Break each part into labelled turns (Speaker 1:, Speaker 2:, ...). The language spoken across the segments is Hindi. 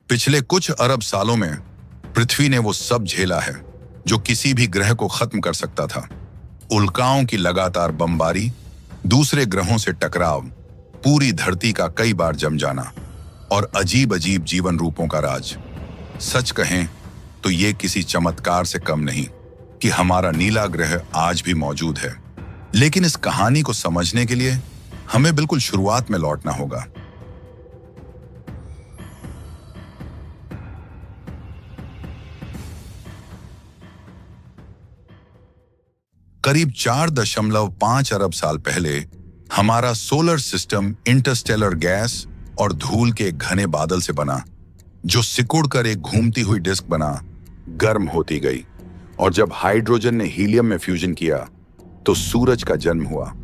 Speaker 1: पिछले कुछ अरब सालों में पृथ्वी ने वो सब झेला है जो किसी भी ग्रह को खत्म कर सकता था। उल्काओं की लगातार बमबारी, दूसरे ग्रहों से टकराव, पूरी धरती का कई बार जम जाना और अजीब अजीब जीवन रूपों का राज। सच कहें तो ये किसी चमत्कार से कम नहीं कि हमारा नीला ग्रह आज भी मौजूद है। लेकिन इस कहानी को समझने के लिए हमें बिल्कुल शुरुआत में लौटना होगा। करीब 4.5 अरब साल पहले हमारा सोलर सिस्टम इंटरस्टेलर गैस और धूल के एक घने बादल से बना, जो सिकुड़कर एक घूमती हुई डिस्क बना, गर्म होती गई। और जब हाइड्रोजन ने हीलियम में फ्यूजन किया तो सूरज का जन्म हुआ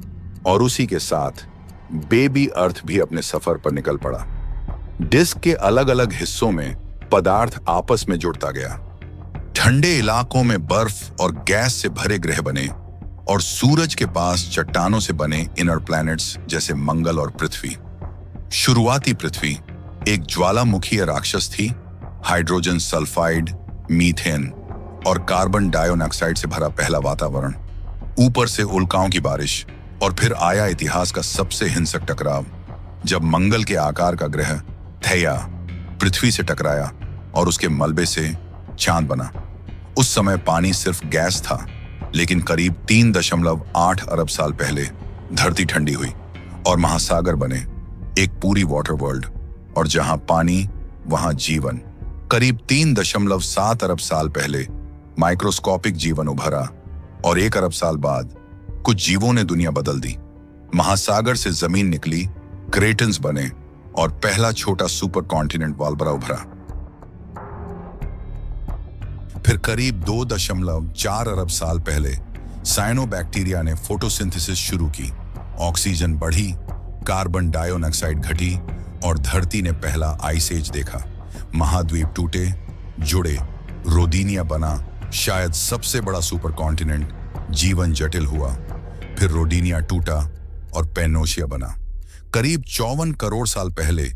Speaker 1: और उसी के साथ बेबी अर्थ भी अपने सफर पर निकल पड़ा। डिस्क के अलग अलग हिस्सों में पदार्थ आपस में जुड़ता गया। ठंडे इलाकों में बर्फ और गैस से भरे ग्रह बने और सूरज के पास चट्टानों से बने इनर प्लैनेट्स जैसे मंगल और पृथ्वी। शुरुआती पृथ्वी एक ज्वालामुखी राक्षस थी। हाइड्रोजन सल्फाइड, मीथेन और कार्बन डाइऑक्साइड से भरा पहला वातावरण, ऊपर से उल्काओं की बारिश, और फिर आया इतिहास का सबसे हिंसक टकराव, जब मंगल के आकार का ग्रह थैया पृथ्वी से टकराया और उसके मलबे से चांद बना। उस समय पानी सिर्फ गैस था, लेकिन करीब 3.8 अरब साल पहले धरती ठंडी हुई और महासागर बने, एक पूरी वाटर वर्ल्ड। और जहां पानी वहां जीवन। करीब 3.7 अरब साल पहले माइक्रोस्कोपिक जीवन उभरा और 1 अरब साल बाद कुछ जीवों ने दुनिया बदल दी। महासागर से जमीन निकली, क्रेटन्स बने और पहला छोटा सुपर कॉन्टिनेंट वाल्बरा उभरा। फिर करीब 2.4 अरब साल पहले साइनोबैक्टीरिया ने फोटोसिंथेसिस शुरू की, ऑक्सीजन बढ़ी, कार्बन डाइऑक्साइड घटी और धरती ने पहला आइस एज देखा। महाद्वीप टूटे, जुड़े, रोदीनिया बना, शायद सबसे बड़ा सुपर कॉन्टिनेंट। जीवन जटिल हुआ, फिर रोदीनिया टूटा और पेनोशिया बना। करीब 54 करोड़ साल पहले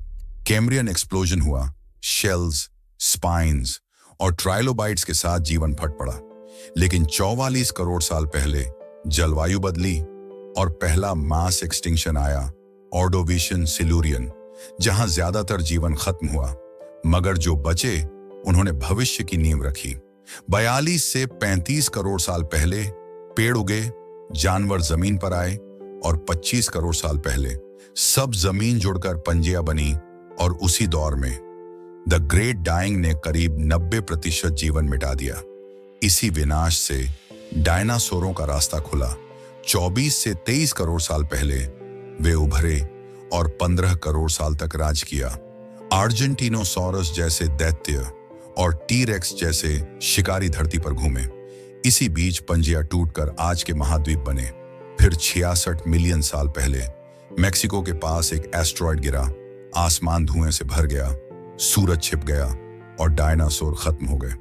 Speaker 1: कैम्ब्रियन एक्सप्लोजन हुआ, शेल्स, स्पाइन्स और ट्राइलोबाइट्स के साथ जीवन फट पड़ा। लेकिन 44 करोड़ साल पहले जलवायु बदली और पहला मास एक्सटिंक्शन आया, ऑर्डोविशियन सिल्यूरियन, जहां ज्यादातर जीवन खत्म हुआ, मगर जो बचे उन्होंने भविष्य की नींव रखी। 42 से 35 करोड़ साल पहले पेड़ उगे, जानवर जमीन पर आए और 25 करोड़ साल पहले सब जमीन जुड़कर पंजिया बनी। और उसी दौर में द ग्रेट डाइंग ने करीब 90% जीवन मिटा दिया। इसी विनाश से डायनासोरों का रास्ता खुला। 24 से 23 करोड़ साल पहले वे उभरे और 15 करोड़ साल तक राज किया। आर्जेंटिनोसॉरस जैसे दैत्य और टी-रेक्स जैसे शिकारी धरती पर घूमे। इसी बीच पंजिया टूटकर आज के महाद्वीप बने। फिर 66 मिलियन साल पहले मेक्सिको के पास एक एस्ट्रॉयड गिरा, आसमान धुएं से भर गया, सूरज छिप गया और डायनासोर खत्म हो गए।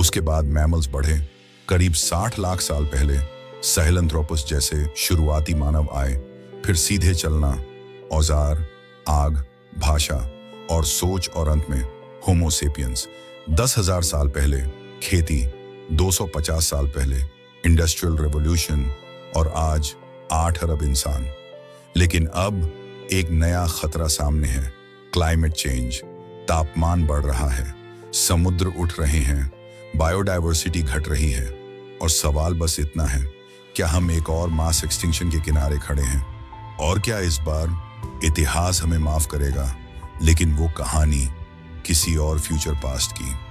Speaker 1: उसके बाद मैमल्स बढ़े। करीब 60 लाख साल पहले सहेलंथ्रोपस जैसे शुरुआती मानव आए। फिर सीधे चलना, औजार, आग, भाषा और सोच, और अंत में होमो सेपियंस। 10,000 साल पहले खेती, 250 साल पहले इंडस्ट्रियल रेवोल्यूशन और आज 8 अरब इंसान। लेकिन अब एक नया खतरा सामने है, क्लाइमेट चेंज। तापमान बढ़ रहा है, समुद्र उठ रहे हैं, बायोडायवर्सिटी घट रही है और सवाल बस इतना है, क्या हम एक और मास एक्सटिंक्शन के किनारे खड़े हैं? और क्या इस बार इतिहास हमें माफ करेगा, लेकिन वो कहानी किसी और फ्यूचर पास्ट की।